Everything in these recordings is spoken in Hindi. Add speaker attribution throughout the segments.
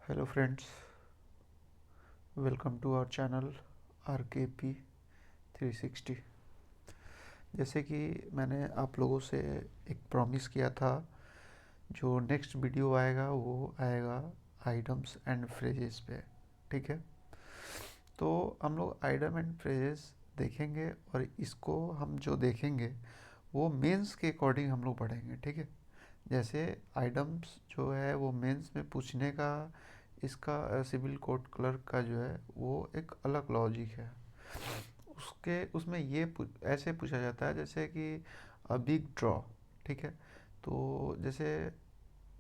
Speaker 1: Hello friends, welcome to our channel RKP 360। जैसे कि मैंने आप लोगों से एक प्रॉमिस किया था, जो नेक्स्ट वीडियो आएगा वो आएगा आइटम्स एंड फ्रेजेस पे। ठीक है, तो हम लोग आइटम एंड फ्रेजेस देखेंगे और इसको हम जो देखेंगे वो मेंस के अकॉर्डिंग हम लोग पढ़ेंगे। ठीक है, जैसे आइटम्स जो है वो मेंस में पूछने का, इसका सिविल कोड क्लर्क का जो है वो एक अलग लॉजिक है। उसके उसमें ऐसे पूछा जाता है जैसे कि अ बिग ड्रॉ। ठीक है, तो जैसे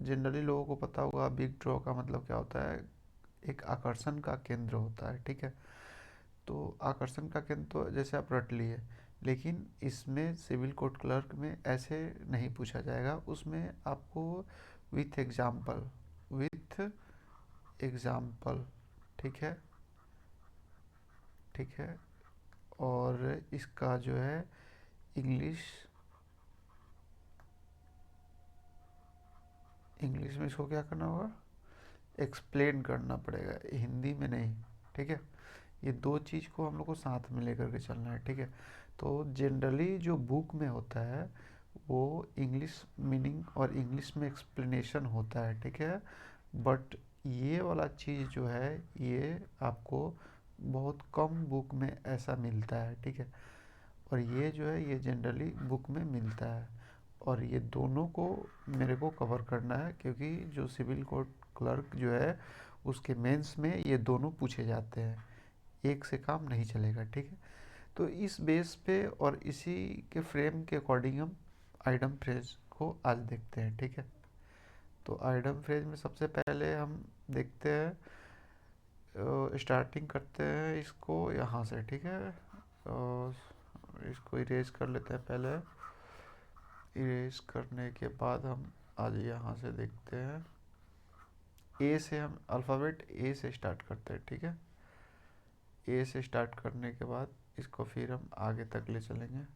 Speaker 1: जनरली लोगों को पता होगा बिग ड्रॉ का मतलब क्या होता है, एक आकर्षण का केंद्र होता है। ठीक है, तो आकर्षण का केंद्र तो जैसे आप रट लिए, लेकिन इसमें सिविल कोड क्लर्क में ऐसे नहीं पूछा जाएगा। उसमें आपको विथ एग्जाम्पल, विथ एग्जाम्पल, ठीक है, ठीक है। और इसका जो है इंग्लिश, इंग्लिश में इसको क्या करना होगा, एक्सप्लेन करना पड़ेगा, हिंदी में नहीं। ठीक है, ये दो चीज़ को हम लोग को साथ में लेकर के चलना है। ठीक है, तो जनरली जो बुक में होता है वो इंग्लिश मीनिंग और इंग्लिश में एक्सप्लेनेशन होता है। ठीक है, बट ये वाला चीज़ जो है ये आपको बहुत कम बुक में ऐसा मिलता है। ठीक है, और ये जो है ये जनरली बुक में मिलता है। और ये दोनों को मेरे को कवर करना है, क्योंकि जो सिविल कोड क्लर्क जो है उसके मेंस में ये दोनों पूछे जाते हैं, एक से काम नहीं चलेगा। ठीक है, तो इस बेस पे और इसी के फ्रेम के अकॉर्डिंग हम आइटम फ्रेज को आज देखते हैं। ठीक है, तो आइटम फ्रेज में सबसे पहले हम देखते हैं, स्टार्टिंग करते हैं इसको यहाँ से। ठीक है, और इसको इरेज कर लेते हैं पहले। इरेज करने के बाद हम आज यहाँ से देखते हैं, ए से हम अल्फ़ाबेट ए से स्टार्ट करते हैं। ठीक है, ए से स्टार्ट करने के बाद इसको फिर हम आगे तक ले चलेंगे।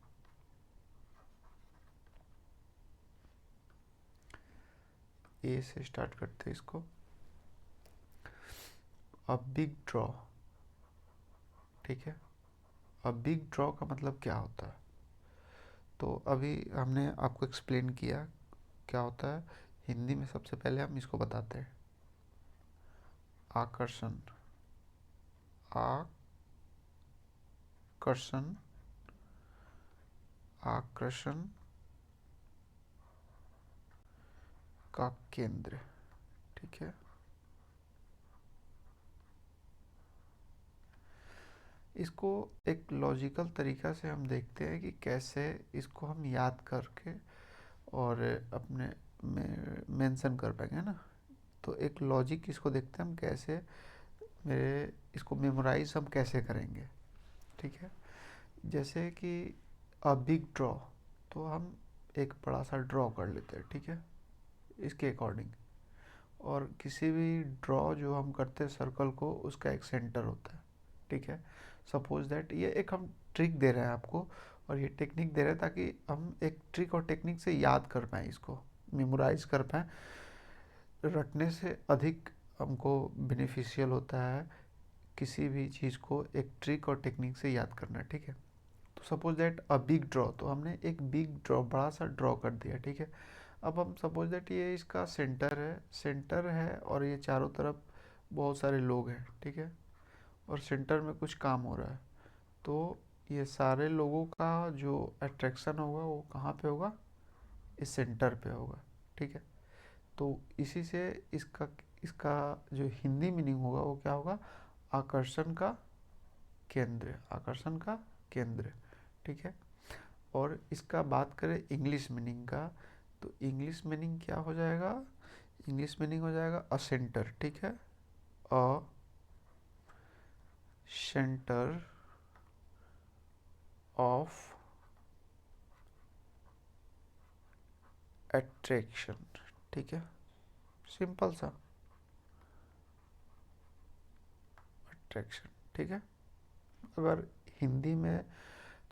Speaker 1: ए से स्टार्ट करते हैं इसको। अब बिग ड्रॉ, ठीक है, अब बिग ड्रॉ का मतलब क्या होता है, तो अभी हमने आपको एक्सप्लेन किया क्या होता है। हिंदी में सबसे पहले हम इसको बताते हैं, आकर्षण। आकर्षण, आकर्षण का केंद्र। ठीक है, इसको एक लॉजिकल तरीका से हम देखते हैं कि कैसे इसको हम याद करके और अपने में मेंशन कर पाएंगे ना। तो एक लॉजिक इसको देखते हैं हम कैसे, मेरे इसको मेमोराइज हम कैसे करेंगे। ठीक है, जैसे कि अ बिग ड्रॉ, तो हम एक बड़ा सा ड्रॉ कर लेते हैं। ठीक है, इसके अकॉर्डिंग, और किसी भी ड्रॉ जो हम करते हैं सर्कल को, उसका एक सेंटर होता है। ठीक है, सपोज दैट ये एक हम ट्रिक दे रहे हैं आपको, और ये टेक्निक दे रहे हैं ताकि हम एक ट्रिक और टेक्निक से याद कर पाएँ, इसको मेमोराइज कर पाएँ। रटने से अधिक हमको बेनिफिशियल होता है किसी भी चीज़ को एक ट्रिक और टेक्निक से याद करना। ठीक है, तो suppose that a big draw, तो हमने एक बिग ड्रॉ, बड़ा सा ड्रॉ कर दिया। ठीक है, अब हम सपोज दैट ये इसका सेंटर है, सेंटर है, और ये चारों तरफ बहुत सारे लोग हैं। ठीक है, और सेंटर में कुछ काम हो रहा है, तो ये सारे लोगों का जो अट्रैक्शन होगा वो कहाँ पे होगा, इस सेंटर पे होगा। ठीक है, तो इसी से इसका इसका जो हिंदी मीनिंग होगा वो क्या होगा, आकर्षण का केंद्र, आकर्षण का केंद्र। ठीक है, और इसका बात करें इंग्लिश मीनिंग का, तो इंग्लिश मीनिंग क्या हो जाएगा, इंग्लिश मीनिंग हो जाएगा अ सेंटर। ठीक है, अ सेंटर ऑफ अट्रैक्शन। ठीक है, सिंपल सा अट्रैक्शन। ठीक है, अगर हिंदी में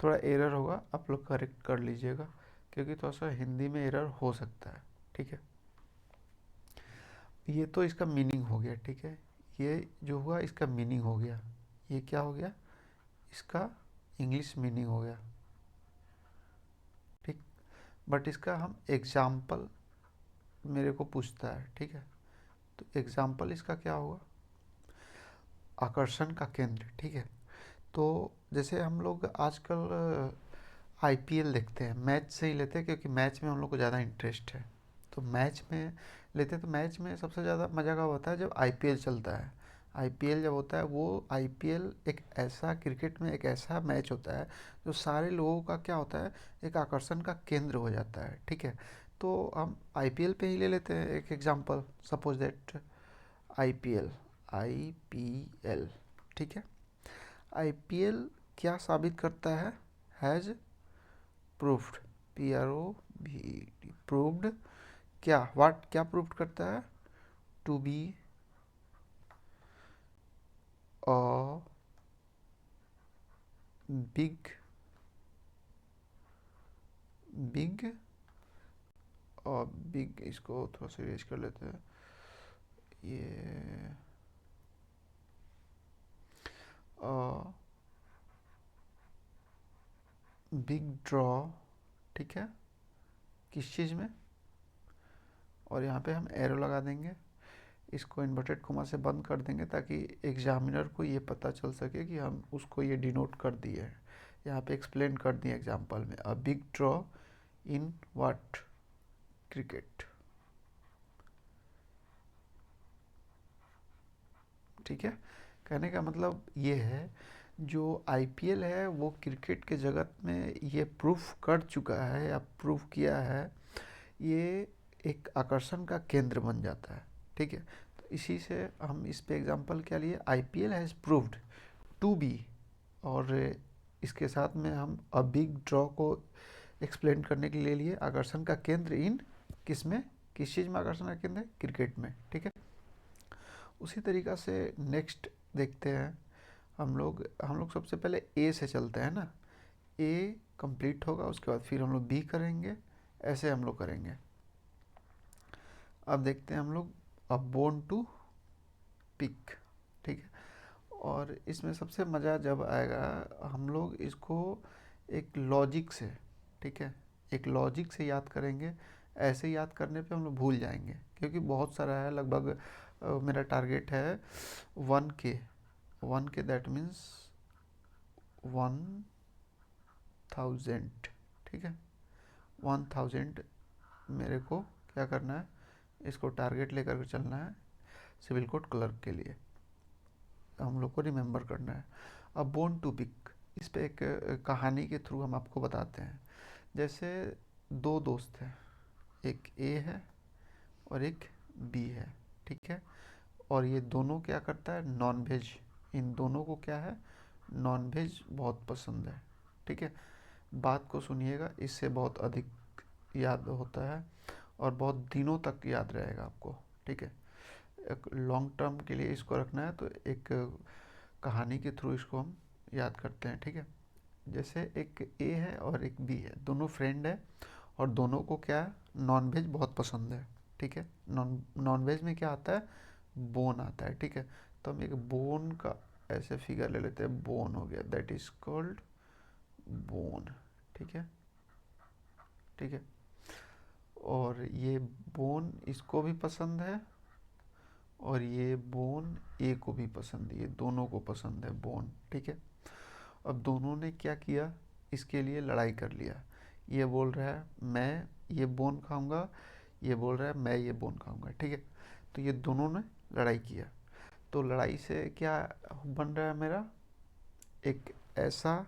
Speaker 1: थोड़ा एरर होगा आप लोग करेक्ट कर लीजिएगा, क्योंकि थोड़ा सा हिंदी में एरर हो सकता है। ठीक है, ये तो इसका मीनिंग हो गया, ठीक है। ये जो हुआ इसका मीनिंग हो गया। ये क्या हो गया, इसका इंग्लिश मीनिंग हो गया, ठीक। बट इसका हम एग्जाम्पल मेरे को पूछता है, ठीक है। तो एग्जाम्पल इसका क्या होगा, आकर्षण का केंद्र, ठीक है। तो जैसे हम लोग आजकल आईपीएल देखते हैं, मैच से ही लेते हैं क्योंकि मैच में हम लोग को ज़्यादा इंटरेस्ट है। तो मैच में लेते हैं, तो मैच में सबसे ज़्यादा मज़ा कब होता है, जब आईपीएल चलता है। आईपीएल जब होता है, वो आईपीएल एक ऐसा, क्रिकेट में एक ऐसा मैच होता है जो सारे लोगों का क्या होता है, एक आकर्षण का केंद्र हो जाता है, ठीक है। तो हम आईपीएल पे ही ले लेते हैं एक example, suppose that IPL, IPL, ठीक है। आईपीएल क्या साबित करता है, हैज़ प्रूफ्ड, PROVED, प्रूव्ड, क्या, व्हाट, क्या प्रूव करता है, to be a big, big, big, इसको थोड़ा सा रेज कर लेते हैं, ये बिग ड्रॉ, ठीक है, किस चीज़ में, और यहाँ पे हम एरो लगा देंगे, इसको इन्वर्टेड कोमा से बंद कर देंगे ताकि एग्जामिनर को ये पता चल सके कि हम उसको ये डिनोट कर दिए हैं, यहाँ पे एक्सप्लेन कर दिए एग्जाम्पल में, अ big draw in what, cricket, ठीक है। कहने का मतलब ये है, जो आईपीएल है वो क्रिकेट के जगत में ये प्रूफ कर चुका है या प्रूफ किया है, ये एक आकर्षण का केंद्र बन जाता है, ठीक है। तो इसी से हम इस पे एग्जांपल क्या लिए, IPL has proved to be, और इसके साथ में हम अ बिग ड्रॉ को एक्सप्लेन करने के लिए आकर्षण का केंद्र इन, किस में, किस चीज़ में आकर्षण का केंद्र है, क्रिकेट में, ठीक है। उसी तरीक़ा से नेक्स्ट देखते हैं हम लोग सबसे पहले ए से चलते हैं ना, ए कंप्लीट होगा उसके बाद फिर हम लोग बी करेंगे, ऐसे हम लोग करेंगे। अब देखते हैं हम लोग, अब बोर्न टू पिक, ठीक है। और इसमें सबसे मज़ा जब आएगा, हम लोग इसको एक लॉजिक से, ठीक है, एक लॉजिक से याद करेंगे। ऐसे याद करने पे हम लोग भूल जाएंगे क्योंकि बहुत सारा है, लगभग मेरा टारगेट है 1K, 1K दैट मीन्स 1000, ठीक है। 1000 मेरे को क्या करना है, इसको टारगेट लेकर के चलना है सिविल कोड क्लर्क के लिए, हम लोग को रिमेंबर करना है। अब बोर्न टू पिक, इस पे एक कहानी के थ्रू हम आपको बताते हैं। जैसे दो दोस्त हैं, एक ए है और एक बी है, ठीक है। और ये दोनों क्या करता है, नॉन वेज, इन दोनों को क्या है, नॉन वेज बहुत पसंद है, ठीक है। बात को सुनिएगा, इससे बहुत अधिक याद होता है और बहुत दिनों तक याद रहेगा आपको, ठीक है। एक लॉन्ग टर्म के लिए इसको रखना है तो एक कहानी के थ्रू इसको हम याद करते हैं, ठीक है। जैसे एक ए है और एक बी है, दोनों फ्रेंड है और दोनों को क्या, नॉन वेज बहुत पसंद है, ठीक है। नॉन वेज में क्या आता है, बोन आता है, ठीक है। तो हम एक बोन का ऐसे फिगर ले लेते हैं, बोन हो गया, दैट इज कॉल्ड बोन, ठीक है, ठीक है। और ये बोन इसको भी पसंद है और ये बोन ए को भी पसंद है, ये दोनों को पसंद है बोन, ठीक है। अब दोनों ने क्या किया, इसके लिए लड़ाई कर लिया। ये बोल रहा है मैं ये बोन खाऊंगा, ये बोल रहा है मैं ये बोन खाऊंगा, ठीक है। तो ये दोनों ने लड़ाई किया, तो लड़ाई से क्या बन रहा है मेरा, एक ऐसा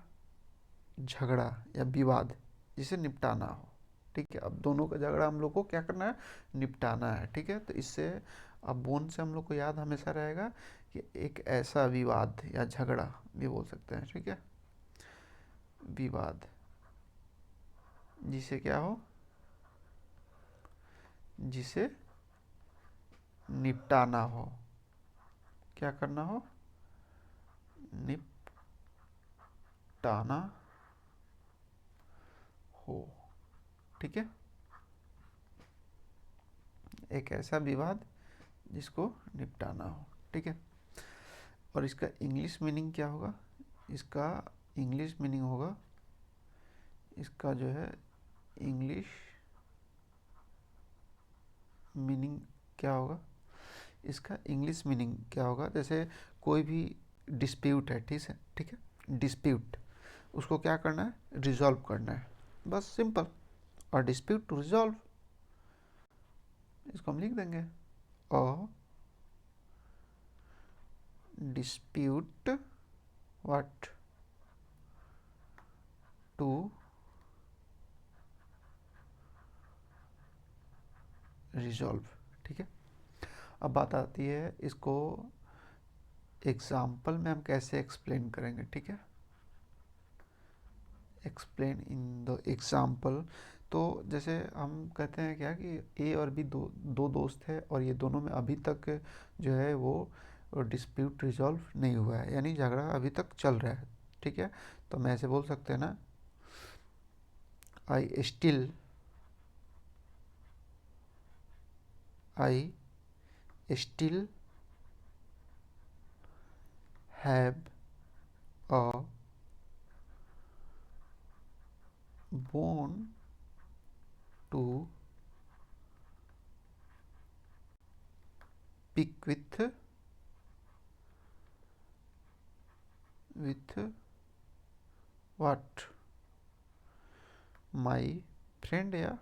Speaker 1: झगड़ा या विवाद जिसे निपटाना हो, ठीक है। अब दोनों का झगड़ा हम लोग को क्या करना है, निपटाना है, ठीक है। तो इससे अब बोन से हम लोग को याद हमेशा रहेगा कि एक ऐसा विवाद या झगड़ा भी बोल सकते हैं, ठीक है, विवाद, जिसे क्या हो, जिसे निपटाना हो, क्या करना हो, निपटाना हो, ठीक है। एक ऐसा विवाद जिसको निपटाना हो, ठीक है। और इसका इंग्लिश मीनिंग क्या होगा? इसका इंग्लिश मीनिंग होगा, इसका जो है इंग्लिश मीनिंग क्या होगा? इसका इंग्लिश मीनिंग क्या होगा? जैसे कोई भी डिस्प्यूट है, ठीक है, डिस्प्यूट, उसको क्या करना है? रिजॉल्व करना है, बस सिंपल। और डिस्प्यूट टू रिजॉल्व, इसको हम लिख देंगे और डिस्प्यूट व्हाट टू रिजॉल्व, ठीक है। अब बात आती है इसको एग्जाम्पल में हम कैसे एक्सप्लेन करेंगे, ठीक है। एक्सप्लेन इन द एग्जाम्पल, तो जैसे हम कहते हैं क्या कि ए और बी दो दो दोस्त है और ये दोनों में अभी तक जो है वो डिस्प्यूट रिजॉल्व नहीं हुआ है, यानी झगड़ा अभी तक चल रहा है, ठीक है। तो हम ऐसे बोल सकते हैं ना, I still have a bone to pick with what my friend या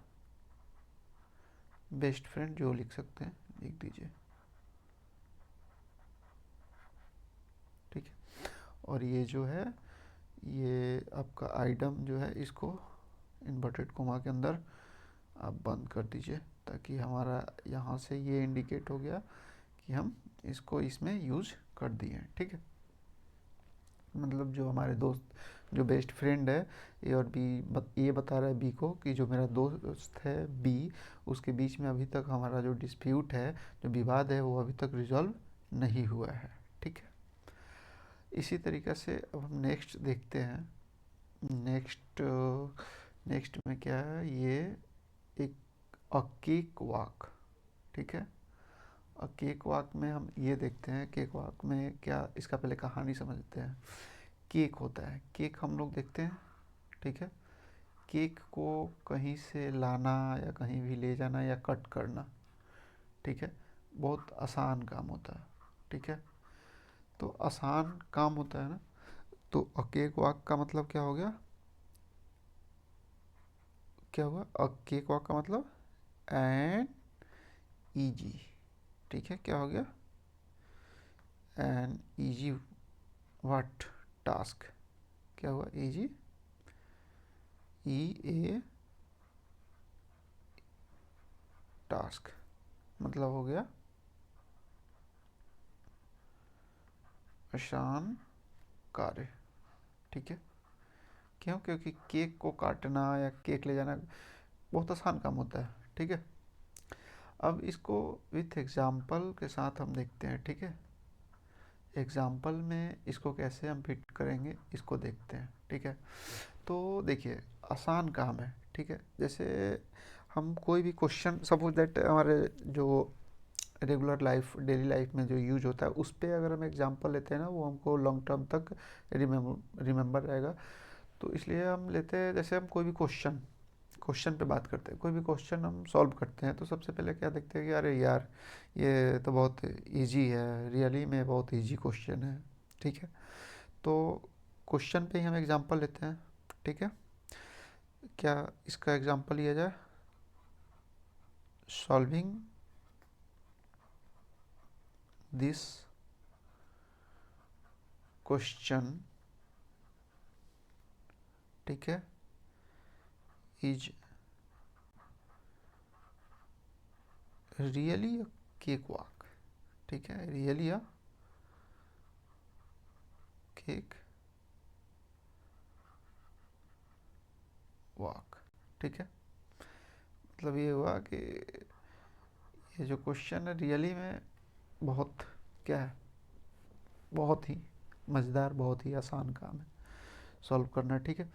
Speaker 1: बेस्ट फ्रेंड, जो लिख सकते हैं लिख दीजिए, ठीक है। और ये जो है ये आपका आइटम जो है इसको इन्वर्टेड कोमा के अंदर आप बंद कर दीजिए, ताकि हमारा यहाँ से ये इंडिकेट हो गया कि हम इसको इसमें यूज कर दिए, ठीक है। मतलब जो हमारे दोस्त, जो बेस्ट फ्रेंड है ए और बी, ये बता रहा है बी को कि जो मेरा दोस्त है बी, उसके बीच में अभी तक हमारा जो डिस्प्यूट है, जो विवाद है, वो अभी तक रिजॉल्व नहीं हुआ है, ठीक है। इसी तरीक़े से अब हम नेक्स्ट देखते हैं। नेक्स्ट नेक्स्ट में क्या है, ये एक अ केक वॉक, ठीक है। और केक वॉक में हम ये देखते हैं, केक वॉक में क्या, इसका पहले कहानी समझते हैं। केक होता है, केक हम लोग देखते हैं, ठीक है। केक को कहीं से लाना या कहीं भी ले जाना या कट करना, ठीक है, बहुत आसान काम होता है, ठीक है। तो आसान काम होता है ना, तो केक वॉक का मतलब क्या हो गया? क्या हुआ? केक वॉक का मतलब एंड इजी, ठीक है। क्या हो गया? एंड इजी व्हाट टास्क, क्या हुआ? इजी, ई ए टास्क, मतलब हो गया आसान कार्य, ठीक है। क्यों? क्योंकि केक को काटना या केक ले जाना बहुत आसान काम होता है, ठीक है। अब इसको विथ एग्जाम्पल के साथ हम देखते हैं, ठीक है। एग्जाम्पल में इसको कैसे हम फिट करेंगे इसको देखते हैं, ठीक है। तो देखिए, आसान काम है, ठीक है। जैसे हम कोई भी क्वेश्चन, सपोज दैट हमारे जो रेगुलर लाइफ, डेली लाइफ में जो यूज होता है, उस पर अगर हम एग्जांपल लेते हैं ना, वो हमको लॉन्ग टर्म तक रिमेंबर रहेगा। तो इसलिए हम लेते हैं, जैसे हम कोई भी क्वेश्चन पे बात करते हैं, कोई भी क्वेश्चन हम सॉल्व करते हैं, तो सबसे पहले क्या देखते हैं कि अरे यार, ये तो बहुत इजी है, रियली में बहुत इजी क्वेश्चन है, ठीक है। तो क्वेश्चन पे ही हम एग्जांपल लेते हैं, ठीक है। क्या इसका एग्जांपल लिया जाए? सॉल्विंग दिस क्वेश्चन, ठीक है, is really a cake walk, ठीक है, रियली अ केक वॉक, ठीक है। मतलब ये हुआ कि ये जो क्वेश्चन है रियली में बहुत क्या है, बहुत ही मज़ेदार, बहुत ही आसान काम है सॉल्व करना, ठीक है।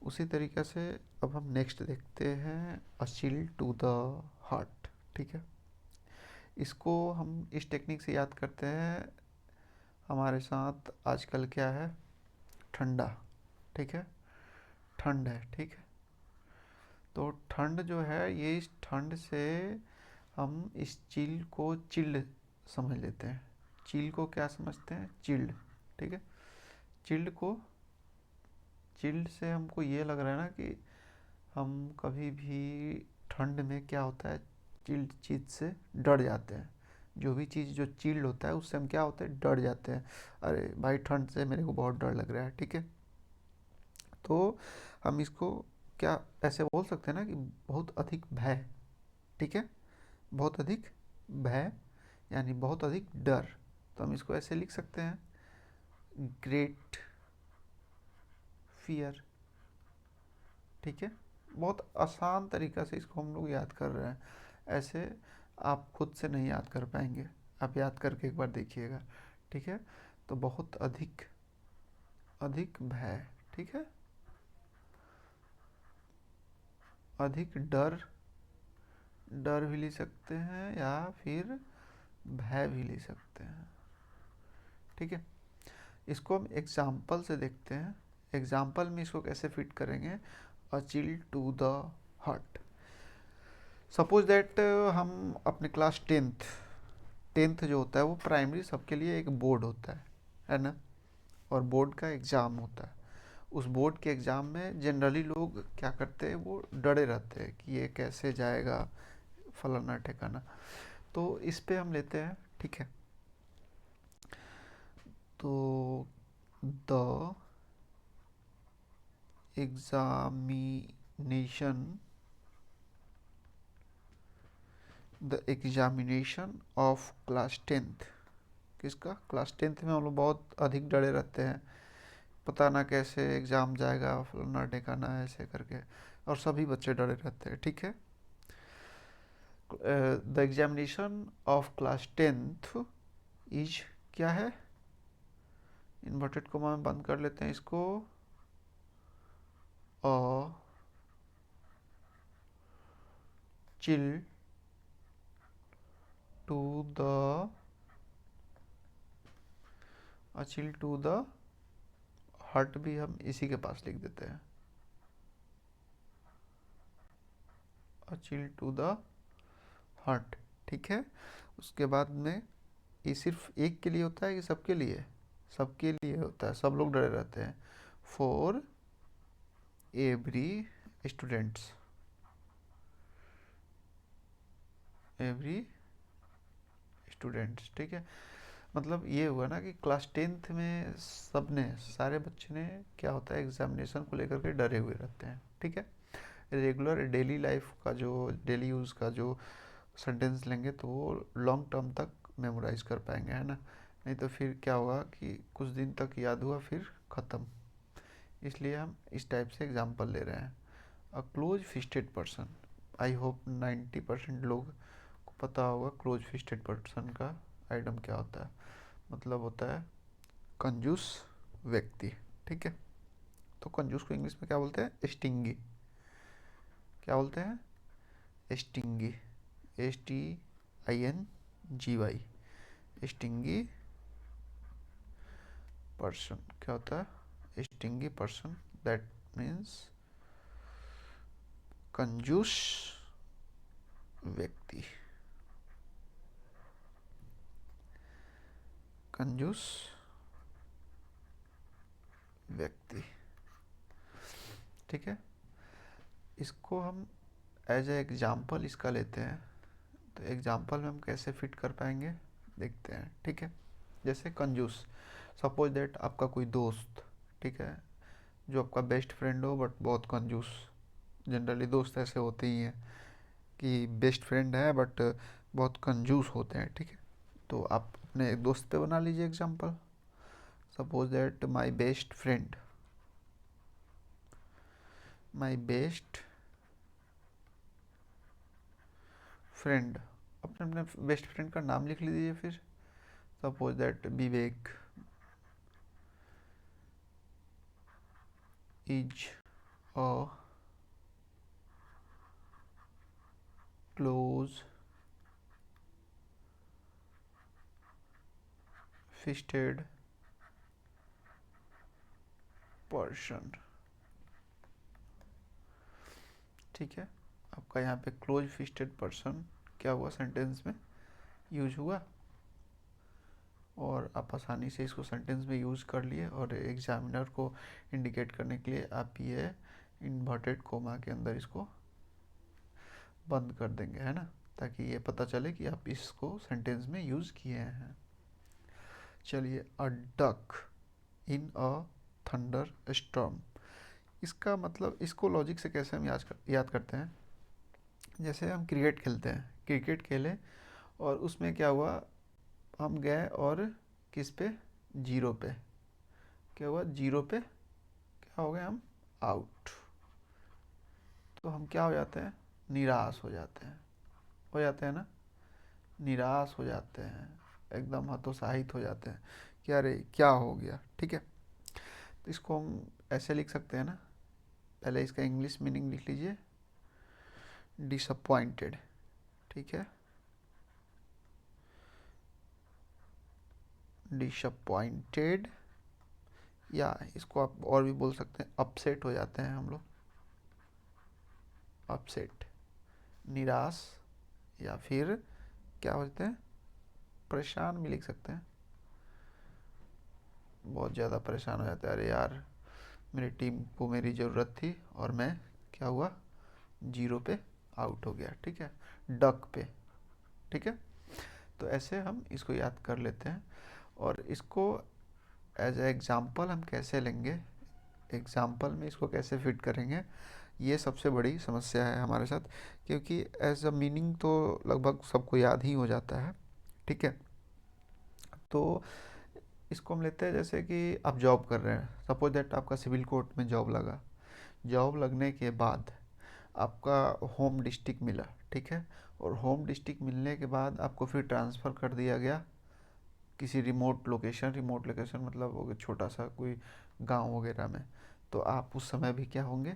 Speaker 1: उसी तरीक़े से अब हम नेक्स्ट देखते हैं, a chill to the heart, ठीक है। इसको हम इस टेक्निक से याद करते हैं। हमारे साथ आजकल क्या है, ठंडा, ठीक है, ठंड है, ठीक है। तो ठंड जो है, ये इस ठंड से हम इस चिल को चिल्ड समझ लेते हैं। चिल को क्या समझते हैं, चिल्ड, ठीक है। चिल्ड को, चिल्ड से हमको ये लग रहा है ना कि हम कभी भी ठंड में क्या होता है, चिल्ड चीज़ से डर जाते हैं। जो भी चीज़ जो चिल्ड होता है उससे हम क्या होते हैं, डर जाते हैं। अरे भाई ठंड से मेरे को बहुत डर लग रहा है, ठीक है। तो हम इसको क्या ऐसे बोल सकते हैं ना कि बहुत अधिक भय, ठीक है, बहुत अधिक भय यानी बहुत अधिक डर। तो हम इसको ऐसे लिख सकते हैं, ग्रेट फियर, ठीक है। बहुत आसान तरीका से इसको हम लोग याद कर रहे हैं। ऐसे आप खुद से नहीं याद कर पाएंगे, आप याद करके एक बार देखिएगा, ठीक है। तो बहुत अधिक, अधिक भय, ठीक है, अधिक डर, डर भी ले सकते हैं या फिर भय भी ले सकते हैं, ठीक है। इसको हम एग्जाम्पल से देखते हैं। एग्जाम्पल में इसको कैसे फिट करेंगे, a chill to the heart. Suppose that हम अपने क्लास टेंथ, टेंथ जो होता है वो प्राइमरी सबके लिए एक बोर्ड होता है ना। और बोर्ड का एग्ज़ाम होता है। उस बोर्ड के एग्ज़ाम में जनरली लोग क्या करते हैं, वो डरे रहते हैं कि ये कैसे जाएगा, फलाना ठिकाना। तो इस पे हम लेते हैं, ठीक है। तो the examination, the examination of class tenth. किसका, क्लास टेंथ में हम लोग बहुत अधिक डरे रहते हैं, पता ना कैसे एग्ज़ाम जाएगा, फलाना ठिकाना ऐसे करके। और सभी बच्चे डरे रहते हैं, ठीक है। The examination of class tenth is, क्या है, इन्वर्टेड कोमा में बंद कर लेते हैं इसको, a chill to the, a chill to the heart भी हम इसी के पास लिख देते हैं, a chill to the heart, ठीक है। उसके बाद में ये सिर्फ एक के लिए होता है कि सबके लिए, सबके लिए होता है, सब लोग डरे रहते हैं। For every students, every students, ठीक है। मतलब ये हुआ ना कि क्लास टेंथ में सब ने, सारे बच्चे ने क्या होता है, एग्जामिनेशन को लेकर के डरे हुए रहते हैं, ठीक है। रेगुलर डेली लाइफ का जो, डेली यूज़ का जो सेंटेंस लेंगे तो वो लॉन्ग टर्म तक मेमोराइज कर पाएंगे, है ना। नहीं तो फिर क्या होगा कि कुछ दिन तक याद हुआ फिर ख़त्म। इसलिए हम इस टाइप से एग्जांपल ले रहे हैं। A close fisted person, I hope 90% लोग को पता होगा क्लोज फिस्टेड पर्सन का आइटम क्या होता है। मतलब होता है कंजूस व्यक्ति, ठीक है। तो कंजूस को इंग्लिश में क्या बोलते हैं, स्टिंगी। क्या बोलते हैं, स्टिंगी, STINGY, स्टिंगी पर्सन। क्या होता है, स्टिंगी पर्सन, दैट मीन्स कंजूस व्यक्ति, कंजूस व्यक्ति, ठीक है। इसको हम एज ए एग्जाम्पल इसका लेते हैं। तो एग्जाम्पल में हम कैसे फिट कर पाएंगे देखते हैं, ठीक है। जैसे कंजूस, सपोज दैट आपका कोई दोस्त, ठीक है, जो आपका बेस्ट फ्रेंड हो बट बहुत कंजूस। जनरली दोस्त ऐसे होते ही हैं कि बेस्ट फ्रेंड है बट बहुत कंजूस होते हैं, ठीक है। तो आप अपने एक दोस्त पे बना लीजिए example. Suppose that my best friend, my best friend, अपने अपने बेस्ट फ्रेंड का नाम लिख लीजिए फिर। Suppose that Vivek is a close fisted person, ठीक है। आपका यहाँ पे क्लोज फिस्टेड पर्सन क्या हुआ, सेंटेंस में यूज हुआ, और आप आसानी से इसको सेंटेंस में यूज़ कर लिए। और एग्जामिनर को इंडिकेट करने के लिए आप ये इन्वर्टेड कोमा के अंदर इसको बंद कर देंगे, है ना, ताकि ये पता चले कि आप इसको सेंटेंस में यूज़ किए हैं। चलिए, a duck in a thunder storm, इसका मतलब, इसको लॉजिक से कैसे हम याद करते हैं। जैसे हम क्रिकेट खेलते हैं, क्रिकेट खेले और उसमें क्या हुआ, हम गए और किस पे, जीरो पे, क्या हुआ, जीरो पे क्या हो गए, हम आउट। तो हम क्या हो जाते हैं, निराश हो जाते हैं ना, निराश हो जाते हैं, एकदम हतोत्साहित हो जाते हैं कि अरे क्या हो गया, ठीक है। तो इसको हम ऐसे लिख सकते हैं ना, पहले इसका इंग्लिश मीनिंग लिख लीजिए, डिसअपॉइंटेड, ठीक है, डिसअपॉइंटेड, या इसको आप और भी बोल सकते हैं, अपसेट हो जाते हैं हम लोग, अपसेट, निराश, या फिर क्या होते हैं, परेशान भी लिख सकते हैं, बहुत ज़्यादा परेशान हो जाते हैं, अरे यार मेरी टीम को मेरी ज़रूरत थी और मैं क्या हुआ, जीरो पे आउट हो गया, ठीक है, डक पे, ठीक है। तो ऐसे हम इसको याद कर लेते हैं। और इसको एज ए एग्ज़ाम्पल हम कैसे लेंगे, एग्ज़ाम्पल में इसको कैसे फिट करेंगे, ये सबसे बड़ी समस्या है हमारे साथ, क्योंकि एज अ मीनिंग तो लगभग सबको याद ही हो जाता है, ठीक है। तो इसको हम लेते हैं, जैसे कि आप जॉब कर रहे हैं, सपोज दैट आपका सिविल कोर्ट में जॉब लगा, जॉब लगने के बाद आपका होम डिस्ट्रिक्ट मिला, ठीक है, और होम डिस्ट्रिक्ट मिलने के बाद आपको फिर ट्रांसफ़र कर दिया गया किसी रिमोट लोकेशन मतलब वो छोटा सा कोई गांव वगैरह में। तो आप उस समय भी क्या होंगे,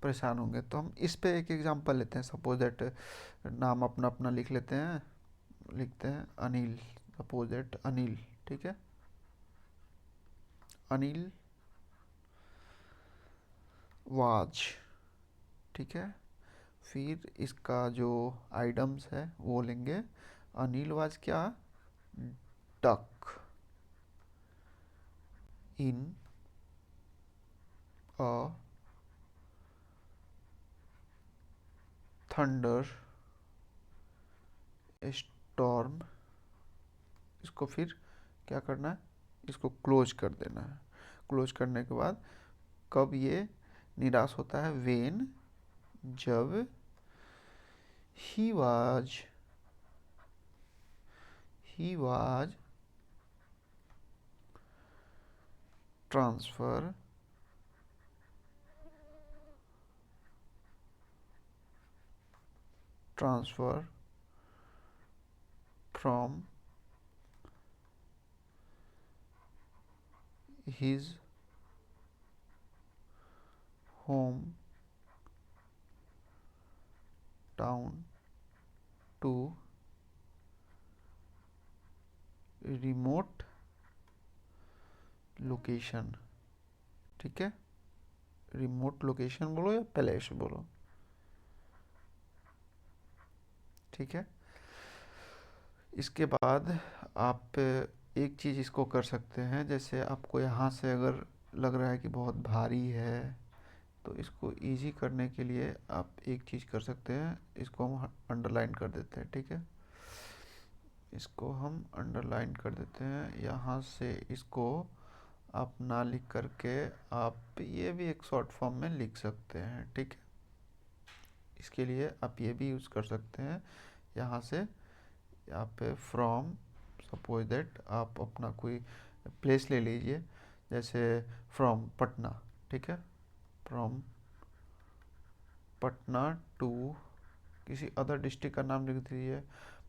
Speaker 1: परेशान होंगे। तो हम इस पे एक एग्जांपल लेते हैं, सपोज दैट नाम अपना अपना लिख लेते हैं, लिखते हैं अनिल, सपोज दैट अनिल, ठीक है, अनिल वाज, ठीक है। फिर इसका जो आइटम्स है वो लेंगे, अनिल वाज क्या, डक इन अ थंडर स्टॉर्म, इसको फिर क्या करना है, इसको क्लोज कर देना है। क्लोज करने के बाद कब ये निराश होता है, वेन, जब he was transfer from his home town to remote location, ठीक है, रिमोट लोकेशन बोलो या पैलेस बोलो, ठीक है। इसके बाद आप एक चीज़ इसको कर सकते हैं, जैसे आपको यहाँ से अगर लग रहा है कि बहुत भारी है, तो इसको इजी करने के लिए आप एक चीज़ कर सकते हैं, इसको हम अंडरलाइन कर देते हैं, ठीक है, इसको हम अंडरलाइन कर देते हैं। यहाँ से इसको आप ना लिख करके आप ये भी एक शॉर्ट फॉर्म में लिख सकते हैं, ठीक है। इसके लिए आप ये भी यूज़ कर सकते हैं, यहाँ से यहाँ पे फ्रॉम, सपोज दैट आप अपना कोई प्लेस ले लीजिए, जैसे फ्रॉम पटना, ठीक है, फ्रॉम पटना टू किसी अदर डिस्ट्रिक्ट का नाम लिख दीजिए,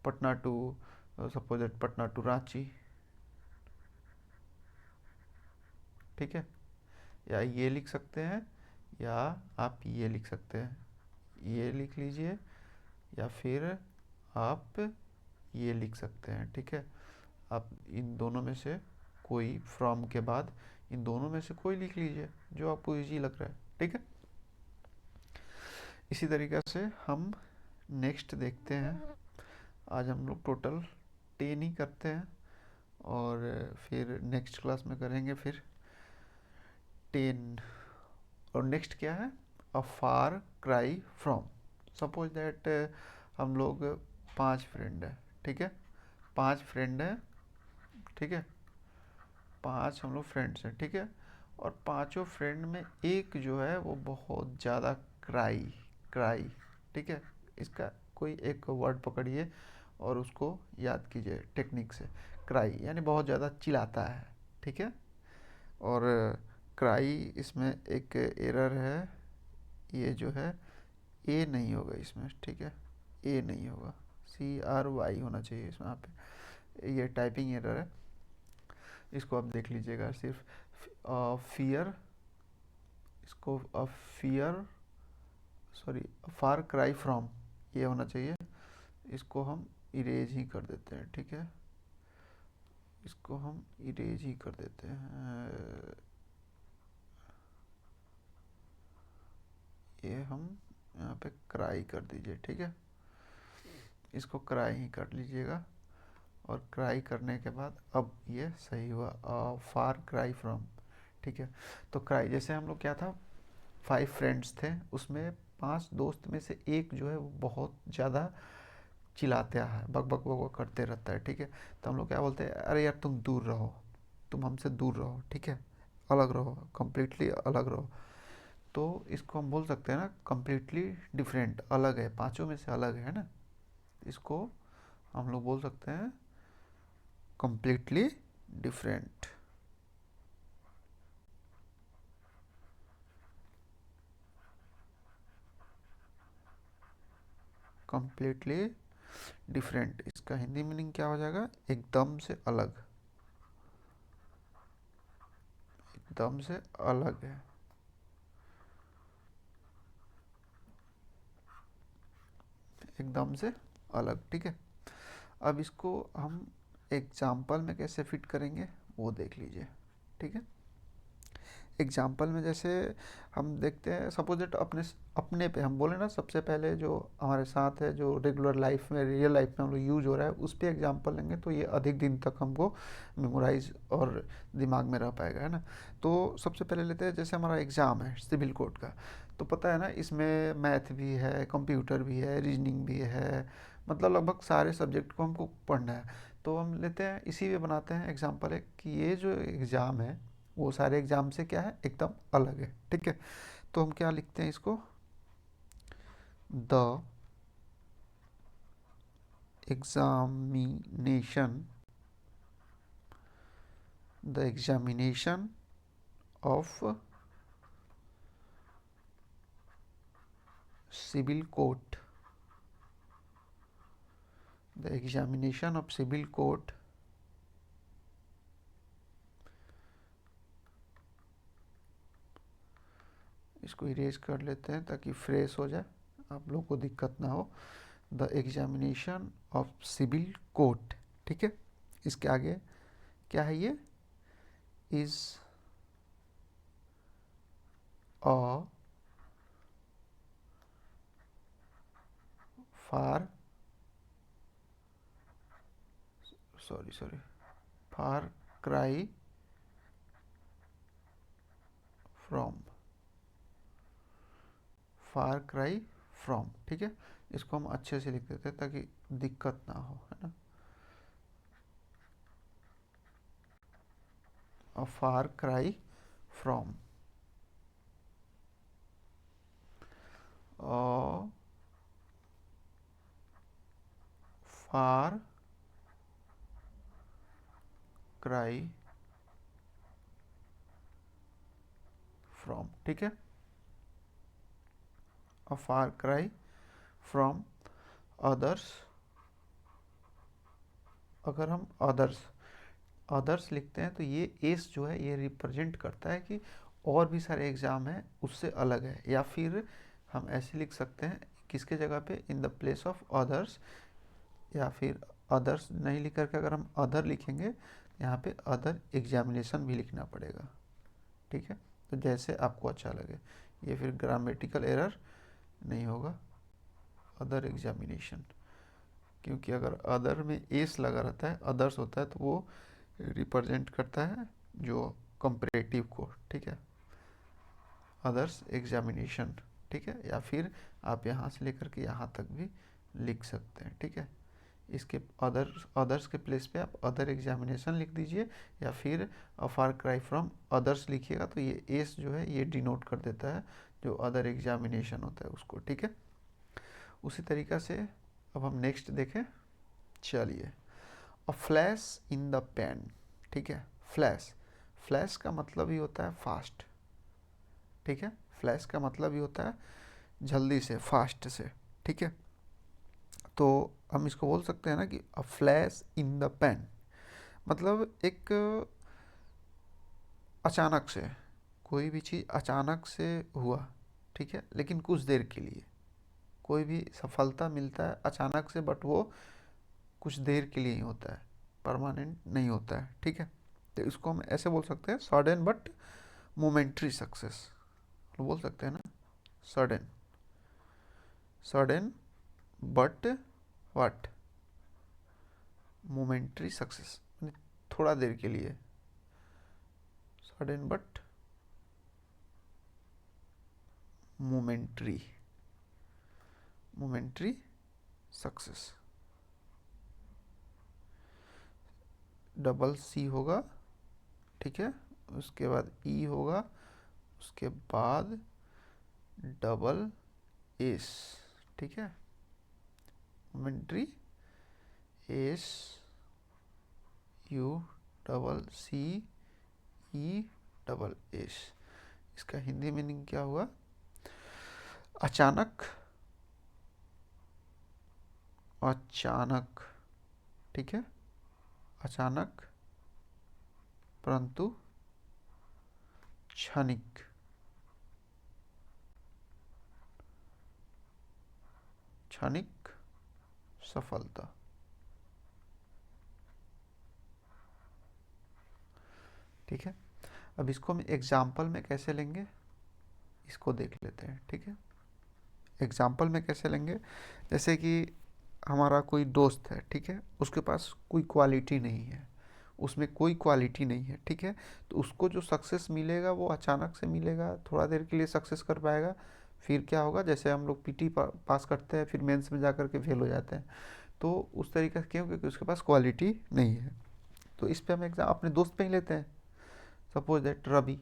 Speaker 1: Patna to, suppose that Patna to Ranchi, ठीक है। या ये लिख सकते हैं, या आप ये लिख सकते हैं, ये लिख लीजिए, या फिर आप ये लिख सकते हैं, ठीक है। आप इन दोनों में से कोई, फ्रॉम के बाद इन दोनों में से कोई लिख लीजिए जो आपको इजी लग रहा है, ठीक है। इसी तरीक़े से हम नेक्स्ट देखते हैं। आज हम लोग टोटल 10 ही करते हैं और फिर नेक्स्ट क्लास में करेंगे फिर 10। और नेक्स्ट क्या है, a far cry from. Suppose that हम लोग 5 फ्रेंड हैं, ठीक है, 5 फ्रेंड हैं, ठीक है, 5 हम लोग फ्रेंड्स हैं, ठीक है। और पांचों फ्रेंड में एक जो है वो बहुत ज़्यादा क्राई क्राई, ठीक है। इसका कोई एक वर्ड पकड़िए और उसको याद कीजिए टेक्निक से। क्राई यानी बहुत ज़्यादा चिल्लाता है, ठीक है। और क्राई इसमें एक एरर है, ये जो है ए नहीं होगा इसमें, ठीक है, ए नहीं होगा, CRY होना चाहिए इसमें, यहाँ पे ये टाइपिंग एरर है, इसको आप देख लीजिएगा। सिर्फ फियर, इसको fear, sorry, far cry from ये होना चाहिए। इसको हम इरेज ही कर देते हैं, ठीक है, इसको हम इरेज ही कर देते हैं। ये हम यहाँ पे क्राई कर दीजिए, ठीक है, इसको क्राई ही कर लीजिएगा। और क्राई करने के बाद अब ये सही हुआ, फार क्राई फ्रॉम, ठीक है। तो क्राई जैसे हम लोग क्या था, 5 फ्रेंड्स थे, उसमें 5 दोस्त में से एक जो है वो बहुत ज़्यादा चिल्लाते है, बक बक बक बक करते रहता है, ठीक है। तो हम लोग क्या बोलते हैं, अरे यार तुम दूर रहो, तुम हमसे दूर रहो, ठीक है, अलग रहो, कम्प्लीटली अलग रहो। तो इसको हम बोल सकते हैं ना, कम्प्लीटली डिफरेंट, अलग है, पांचों में से अलग है ना, इसको हम लोग बोल सकते हैं कम्प्लीटली डिफरेंट। कम्प्लीटली डिफरेंट, इसका हिंदी मीनिंग क्या हो जाएगा, एकदम से अलग, एकदम से अलग है, एकदम से अलग, ठीक है। अब इसको हम एग्जाम्पल में कैसे फिट करेंगे वो देख लीजिए, ठीक है। एग्जाम्पल में जैसे हम देखते हैं, सपोज दैट अपने अपने पे हम बोले ना, सबसे पहले जो हमारे साथ है, जो रेगुलर लाइफ में, रियल लाइफ में हम लोग यूज हो रहा है, उस पर एग्जाम्पल लेंगे तो ये अधिक दिन तक हमको मेमोराइज और दिमाग में रह पाएगा, है ना। तो सबसे पहले लेते हैं, जैसे हमारा एग्ज़ाम है सिविल कोड का, तो पता है ना इसमें मैथ भी है, कंप्यूटर भी है, रीजनिंग भी है, मतलब लगभग सारे सब्जेक्ट को हमको पढ़ना है। तो हम लेते हैं, इसी में बनाते हैं एग्जाम्पल है कि ये जो एग्ज़ाम है वो सारे एग्ज़ाम से क्या है, एकदम अलग है, ठीक है। तो हम क्या लिखते हैं इसको, the examination, the examination of civil court, the examination of civil court इसको इरेज कर लेते हैं ताकि फ्रेश हो जाए, आप लोगों को दिक्कत ना हो। The examination of civil court, ठीक है। इसके आगे क्या है, ये is a far, sorry, far cry from, far cry from, ठीक है। इसको हम अच्छे से लिख देते हैं ताकि दिक्कत ना हो, है ना। A far cry from, a far cry from, ठीक है, a far cry from others. अगर हम अदर्स अदर्स लिखते हैं तो ये एस जो है ये रिप्रेजेंट करता है कि और भी सारे एग्ज़ाम हैं उससे अलग है, या फिर हम ऐसे लिख सकते हैं किसके जगह पे, in the place of others, या फिर अदर्स नहीं लिख करके अगर हम अदर लिखेंगे, यहाँ पे अदर एग्जामिनेशन भी लिखना पड़ेगा, ठीक है। तो जैसे आपको अच्छा लगे, ये फिर ग्रामेटिकल एरर नहीं होगा, अदर एग्जामिनेशन, क्योंकि अगर अदर में एस लगा रहता है, अदर्स होता है, तो वो रिप्रेजेंट करता है जो कंपैरेटिव को, ठीक है, अदर्स एग्जामिनेशन, ठीक है। या फिर आप यहाँ से लेकर के यहाँ तक भी लिख सकते हैं, ठीक है। इसके अदर्स के प्लेस पे आप अदर एग्जामिनेशन लिख दीजिए, या फिर अ फार क्राई फ्रॉम अदर्स लिखिएगा, तो ये एस जो है ये डिनोट कर देता है जो अदर एग्जामिनेशन होता है उसको, ठीक है। उसी तरीक़ा से अब हम नेक्स्ट देखें, चलिए, a flash in the pan, ठीक है। फ्लैश, फ्लैश का मतलब ही होता है फास्ट, ठीक है। फ्लैश का मतलब ही होता है जल्दी से, फास्ट से, ठीक है। तो हम इसको बोल सकते हैं ना कि a flash in the pan, मतलब एक अचानक से, कोई भी चीज़ अचानक से हुआ, ठीक है, लेकिन कुछ देर के लिए। कोई भी सफलता मिलता है अचानक से, बट वो कुछ देर के लिए ही होता है, परमानेंट नहीं होता है, ठीक है। तो इसको हम ऐसे बोल सकते हैं, सडन बट मोमेंट्री सक्सेस, बोल सकते हैं ना, sudden, sudden but what, momentary success, थोड़ा देर के लिए, sudden but momentary, momentary success, double C होगा, ठीक है, उसके बाद ई होगा, उसके बाद डबल एस, ठीक है, momentary, S U double C E double S. इसका हिंदी मीनिंग क्या हुआ, अचानक, अचानक, ठीक है, अचानक परंतु क्षणिक, क्षणिक सफलता, ठीक है। अब इसको हम एग्जाम्पल में कैसे लेंगे, इसको देख लेते हैं, ठीक है। एग्जाम्पल में कैसे लेंगे, जैसे कि हमारा कोई दोस्त है, ठीक है, उसके पास कोई क्वालिटी नहीं है, उसमें कोई क्वालिटी नहीं है, ठीक है। तो उसको जो सक्सेस मिलेगा वो अचानक से मिलेगा, थोड़ा देर के लिए सक्सेस कर पाएगा, फिर क्या होगा, जैसे हम लोग पीटी पास करते हैं, फिर मेंस में जा कर के फेल हो जाते हैं, तो उस तरीके से क्यों, क्योंकि उसके पास क्वालिटी नहीं है। तो इस पर हम एग्जाम अपने दोस्त पे ही लेते हैं, suppose that Ravi,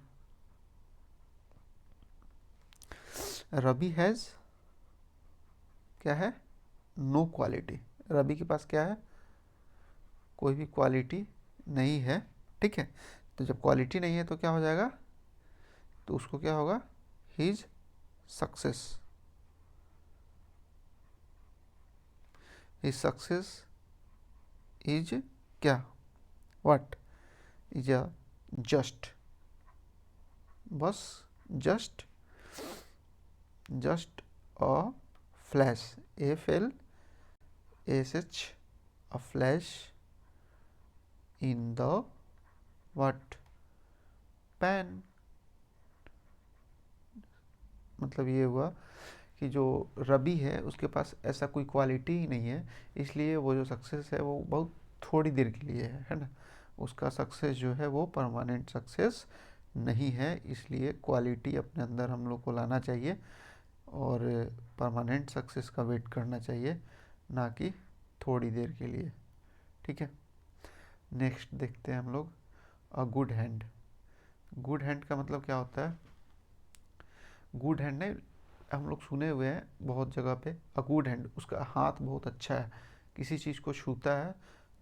Speaker 1: Ravi has, क्या है, नो क्वालिटी, रवि के पास क्या है, कोई भी क्वालिटी नहीं है, ठीक है। तो जब क्वालिटी नहीं है तो क्या हो जाएगा, तो उसको क्या होगा, his success, his success is क्या, व्हाट, इज अ जस्ट, बस just, just a flash, F L S H, a flash in the what, pan, मतलब ये हुआ कि जो रवि है उसके पास ऐसा कोई क्वालिटी ही नहीं है, इसलिए वो जो सक्सेस है वो बहुत थोड़ी देर के लिए है ना, उसका सक्सेस जो है वो परमानेंट सक्सेस नहीं है, इसलिए क्वालिटी अपने अंदर हम लोग को लाना चाहिए और परमानेंट सक्सेस का वेट करना चाहिए, ना कि थोड़ी देर के लिए, ठीक है। नेक्स्ट देखते हैं हम लोग, a good hand, good hand का मतलब क्या होता है, गुड हैंड नहीं, हम लोग सुने हुए हैं बहुत जगह पे, अ गुड हैंड, उसका हाथ बहुत अच्छा है, किसी चीज़ को छूता है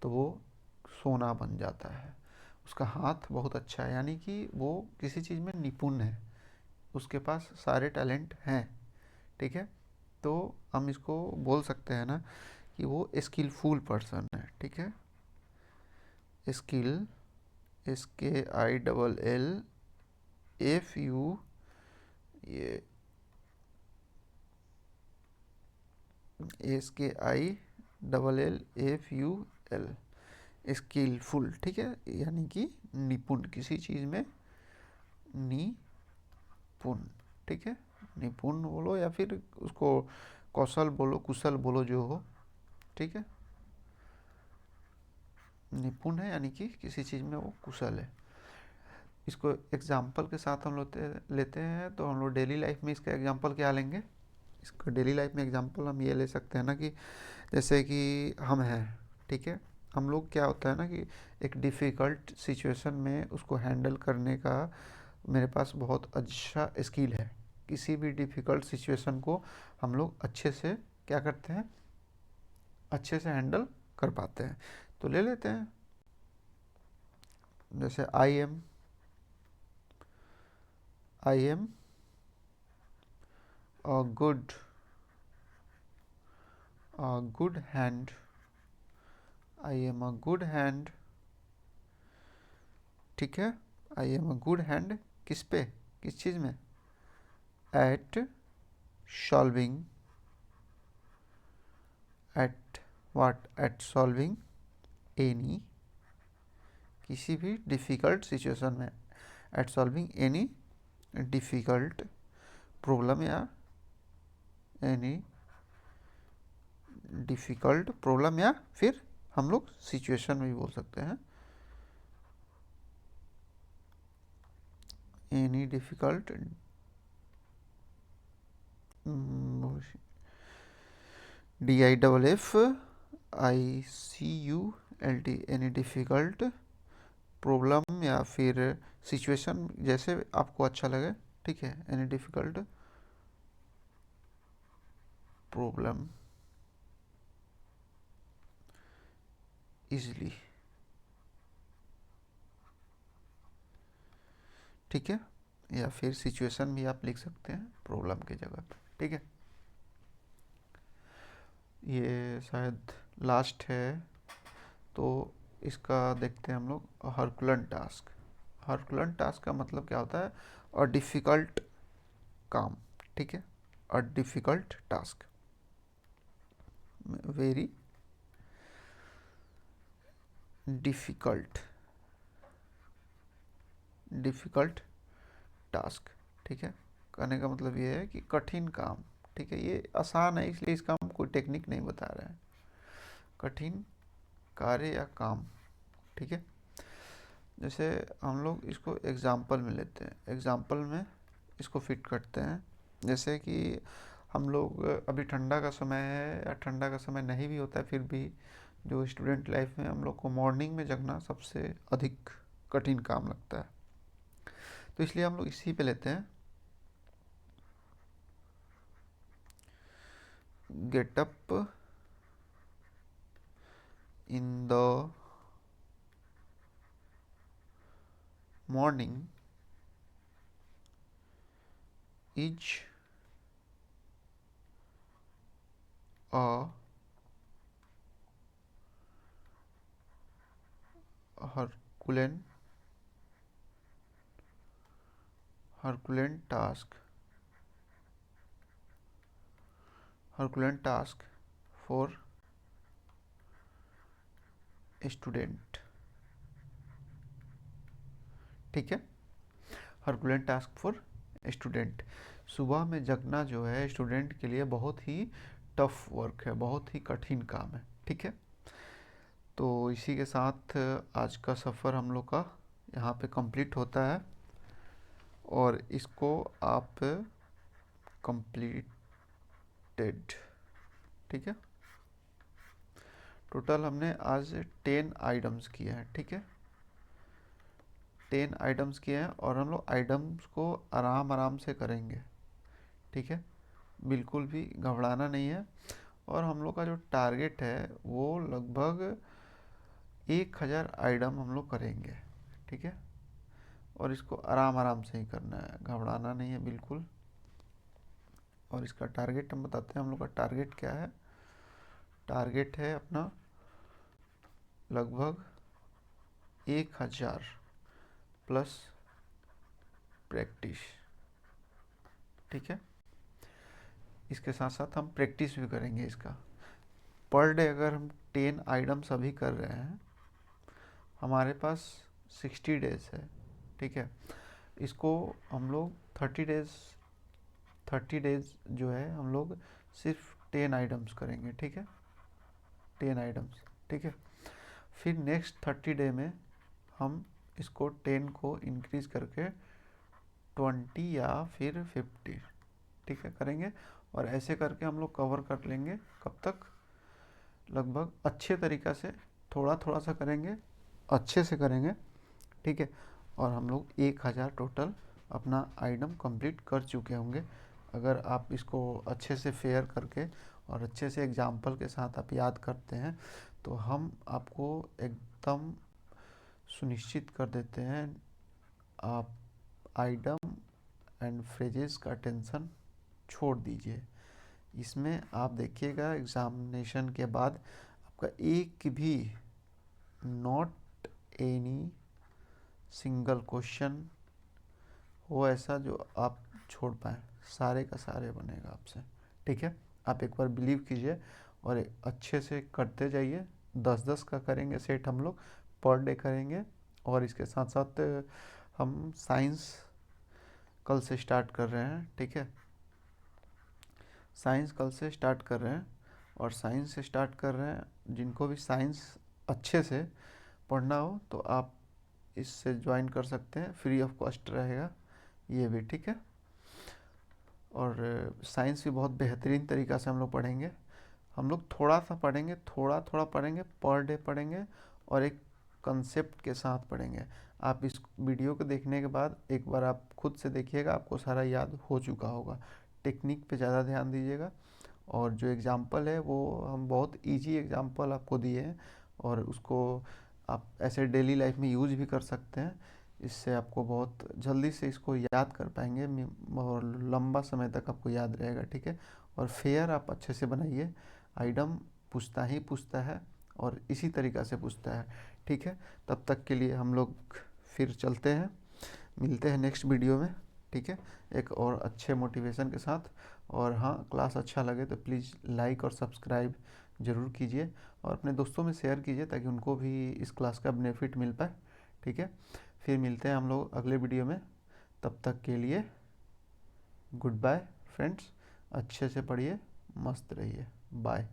Speaker 1: तो वो सोना बन जाता है, उसका हाथ बहुत अच्छा है, यानी कि वो किसी चीज़ में निपुण है, उसके पास सारे टैलेंट हैं, ठीक है। तो हम इसको बोल सकते हैं ना कि वो स्किलफुल पर्सन है, ठीक है, skill, S K I double L F U, ये S K I double L F U L, skillful, ठीक है, यानी कि निपुण, किसी चीज़ में निपुण, ठीक है, निपुण बोलो या फिर उसको कौशल बोलो, कुशल बोलो, जो हो, ठीक है। निपुण है यानी कि किसी चीज़ में वो कुशल है। इसको एग्जाम्पल के साथ हम लेते हैं, तो हम लोग डेली लाइफ में इसका एग्जाम्पल क्या लेंगे, इसको डेली लाइफ में एग्जाम्पल हम ये ले सकते हैं ना कि जैसे कि हम हैं, ठीक है, हम लोग क्या होता है ना कि एक डिफ़िकल्ट सिचुएशन में उसको हैंडल करने का मेरे पास बहुत अच्छा स्किल है। किसी भी डिफ़िकल्ट सिचुएशन को हम लोग अच्छे से क्या करते हैं, अच्छे से हैंडल कर पाते हैं। तो ले लेते हैं जैसे I am a good hand, I am a good hand, ठीक है, I am a good hand किस पे, किस चीज़ में, eight solving, at what, eight solving any, किसी भी डिफ़िकल्ट सिचुएशन में, eight solving any difficult problem या एनी डिफ़िकल्ट प्रॉब्लम, या फिर हम लोग सिचुएशन भी बोल सकते हैं, any difficult DIFFICULT, any difficult problem या फिर सिचुएशन, जैसे आपको अच्छा लगे, ठीक है, एनी डिफ़िकल्ट प्रॉब्लम इजली, ठीक है, या फिर सिचुएशन भी आप लिख सकते हैं प्रॉब्लम की जगह पे, ठीक है। ये शायद लास्ट है, तो इसका देखते हैं हम लोग, हरकुलन टास्क। हरकुलन टास्क का मतलब क्या होता है, और डिफ़िकल्ट काम, ठीक है, और difficult task, very difficult, difficult task, ठीक है, कहने का मतलब ये है कि कठिन काम, ठीक है, ये आसान है इसलिए इसका हम कोई टेक्निक नहीं बता रहे हैं, कठिन कार्य या काम, ठीक है। जैसे हम लोग इसको एग्जाम्पल में लेते हैं, एग्जाम्पल में इसको फिट करते हैं, जैसे कि हम लोग अभी ठंडा का समय है या ठंडा का समय नहीं भी होता है, फिर भी जो स्टूडेंट लाइफ में हम लोग को मॉर्निंग में जगना सबसे अधिक कठिन काम लगता है, तो इसलिए हम लोग इसी पे लेते हैं, get up in the morning is a herculean task, herculean task for student, ठीक है, हरकुलन टास्क फॉर स्टूडेंट। सुबह में जगना जो है स्टूडेंट के लिए बहुत ही टफ वर्क है, बहुत ही कठिन काम है, ठीक है। तो इसी के साथ आज का सफ़र हम लोग का यहाँ पे कंप्लीट होता है, और इसको आप कंप्लीटेड, ठीक है। टोटल हमने आज 10 आइटम्स किए हैं, ठीक है, 10 आइटम्स किए हैं, और हम लोग आइटम्स को आराम आराम से करेंगे, ठीक है, बिल्कुल भी घबराना नहीं है। और हम लोग का जो टारगेट है वो लगभग 1000 आइटम हम लोग करेंगे, ठीक है, और इसको आराम आराम से ही करना है, घबराना नहीं है बिल्कुल। और इसका टारगेट हम बताते हैं, हम लोग का टारगेट क्या है, टारगेट है अपना लगभग 1000 प्लस प्रैक्टिस, ठीक है, इसके साथ साथ हम प्रैक्टिस भी करेंगे इसका, पर डे अगर हम 10 आइटम्स अभी कर रहे हैं, हमारे पास 60 डेज है, ठीक है। इसको हम लोग 30 डेज जो है हम लोग सिर्फ 10 आइटम्स करेंगे, ठीक है, 10 आइटम्स, ठीक है। फिर नेक्स्ट 30 डे में हम इसको 10 को इंक्रीज करके 20 या फिर 50, ठीक है, करेंगे। और ऐसे करके हम लोग कवर कर लेंगे, कब तक, लगभग अच्छे तरीक़ा से, थोड़ा थोड़ा सा करेंगे, अच्छे से करेंगे, ठीक है। और हम लोग 1000 टोटल अपना आइटम कंप्लीट कर चुके होंगे। अगर आप इसको अच्छे से फेयर करके और अच्छे से एग्जाम्पल के साथ आप याद करते हैं, तो हम आपको एकदम सुनिश्चित कर देते हैं, आप आइटम एंड फ्रेजेस का टेंशन छोड़ दीजिए। इसमें आप देखिएगा एग्ज़ामिनेशन के बाद आपका एक भी, नॉट एनी सिंगल क्वेश्चन हो ऐसा जो आप छोड़ पाएँ, सारे का सारे बनेगा आपसे, ठीक है। आप एक बार बिलीव कीजिए और अच्छे से करते जाइए। 10-10 का करेंगे सेट हम लोग, पर डे करेंगे। और इसके साथ साथ हम साइंस कल से स्टार्ट कर रहे हैं, ठीक है, साइंस कल से स्टार्ट कर रहे हैं। और साइंस से स्टार्ट कर रहे हैं, जिनको भी साइंस अच्छे से पढ़ना हो तो आप इससे ज्वाइन कर सकते हैं, फ्री ऑफ कॉस्ट रहेगा ये भी, ठीक है। और साइंस भी बहुत बेहतरीन तरीक़ा से हम लोग पढ़ेंगे। हम लोग थोड़ा सा पढ़ेंगे, थोड़ा थोड़ा पढ़ेंगे, पर डे पढ़ेंगे और एक कंसेप्ट के साथ पढ़ेंगे। आप इस वीडियो को देखने के बाद एक बार आप खुद से देखिएगा, आपको सारा याद हो चुका होगा। टेक्निक पे ज़्यादा ध्यान दीजिएगा। और जो एग्ज़ाम्पल है वो हम बहुत इजी एग्ज़ाम्पल आपको दिए हैं, और उसको आप ऐसे डेली लाइफ में यूज भी कर सकते हैं। इससे आपको बहुत जल्दी से इसको याद कर पाएंगे और लंबा समय तक आपको याद रहेगा, ठीक है। और फेयर आप अच्छे से बनाइए, आइटम पूछता ही पूछता है और इसी तरीक़ा से पूछता है, ठीक है। तब तक के लिए हम लोग फिर चलते हैं, मिलते हैं नेक्स्ट वीडियो में, ठीक है, एक और अच्छे मोटिवेशन के साथ। और हाँ, क्लास अच्छा लगे तो प्लीज़ लाइक और सब्सक्राइब ज़रूर कीजिए और अपने दोस्तों में शेयर कीजिए ताकि उनको भी इस क्लास का बेनिफिट मिल पाए, ठीक है। फिर मिलते हैं हम लोग अगले वीडियो में, तब तक के लिए गुड बाय फ्रेंड्स। अच्छे से पढ़िए, मस्त रहिए, बाय।